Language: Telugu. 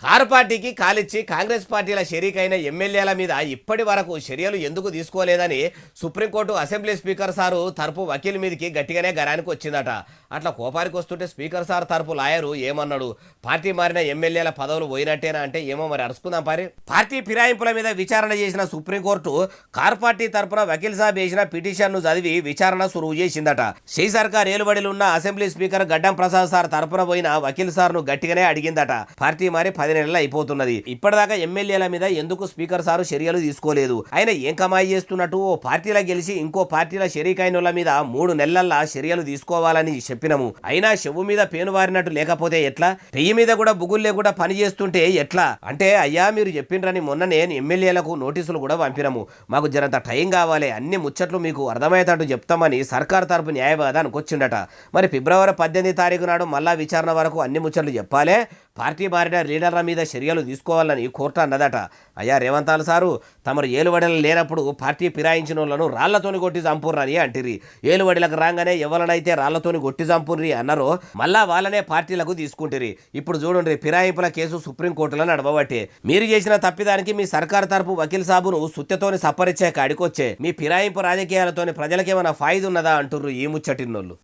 కారు పార్టీకి కాలిచ్చి కాంగ్రెస్ పార్టీల షరీకైన ఎమ్మెల్యేల మీద ఇప్పటి వరకు చర్యలు ఎందుకు తీసుకోలేదని సుప్రీంకోర్టు అసెంబ్లీ స్పీకర్ సారు తరపు వకీల్ మీదకి గట్టిగానే గరానికి వచ్చిందట. అట్లా కోపానికి వస్తుంటే స్పీకర్ సార్ తరపు లాయరు ఏమన్నాడు, పార్టీ మారిన ఎమ్మెల్యేల పదవులు పోయినట్టేనా అంటే ఏమో మరి అరుచుకుందాం పారి. పార్టీ ఫిరాయింపుల మీద విచారణ చేసిన సుప్రీంకోర్టు కారు పార్టీ తరపున వకీల్ సాబ్ వేసిన పిటిషన్ను చదివి విచారణ సురువు చేసిందట. షీ సర్కార్ ఏలుబడిలో ఉన్న అసెంబ్లీ స్పీకర్ గడ్డం ప్రసాద్ సార్ తరపున పోయిన వకీల్ సార్ను గట్టిగానే అడిగిందట. పార్టీ మారి 10 నెలలు అయిపోతున్నది, ఇప్పటిదాకా ఎమ్మెల్యేల మీద ఎందుకు స్పీకర్ సారు చర్యలు తీసుకోలేదు, ఆయన ఏం కమాయి చేస్తున్నట్టు ఓ పార్టీలో గెలిచి ఇంకో పార్టీల షరీకైనోళ్ళ మీద 3 నెలల్లో చర్యలు తీసుకోవాలని చెప్పినము, అయినా చెవు మీద పేను వారినట్టు లేకపోతే ఎట్లా, పెయ్యి మీద కూడా బుగులు లేకుండా పని చేస్తుంటే ఎట్లా అంటే, అయ్యా మీరు చెప్పిండ్రని మొన్ననే ఎమ్మెల్యేలకు నోటీసులు కూడా పంపినము, మాకు జరంత టైం కావాలి, అన్ని ముచ్చట్లు మీకు అర్థమయ్యేటట్టు చెప్తామని సర్కార్ తరపు న్యాయవాదానికి వచ్చిండట. మరి ఫిబ్రవరి 18 తారీఖు నాడు మళ్ళా విచారణ వరకు అన్ని ముచ్చట్లు చెప్పాలే, పార్టీ మారిన లీడర్ల మీద చర్యలు తీసుకోవాలని కోర్టు అన్నదట. అయ్యా రేవంతాలు సారు, తమరు ఏలువడిలు లేనప్పుడు పార్టీ ఫిరాయించిన వాళ్ళను రాళ్లతోని కొట్టి చంపుర్రని అంటిరి, ఏలువడిలకు రాగానే ఎవరినైతే రాళ్లతోని కొట్టి చంపుర్రి అన్నారో మళ్ళా వాళ్ళనే పార్టీలకు తీసుకుంటారు. ఇప్పుడు చూడండి, ఫిరాయింపుల కేసు సుప్రీంకోర్టులో నడవబట్టే, మీరు చేసిన తప్పిదానికి మీ సర్కారు తరపు వకీల్ సాబును సుత్తతోని సప్పరిచ్చే కాడికొచ్చే, మీ ఫిరాయింపు రాజకీయాలతోని ప్రజలకేమైనా ఫాయిదా ఉన్నదా అంటుర్రు ఈ ముచ్చటిన్నోళ్ళు.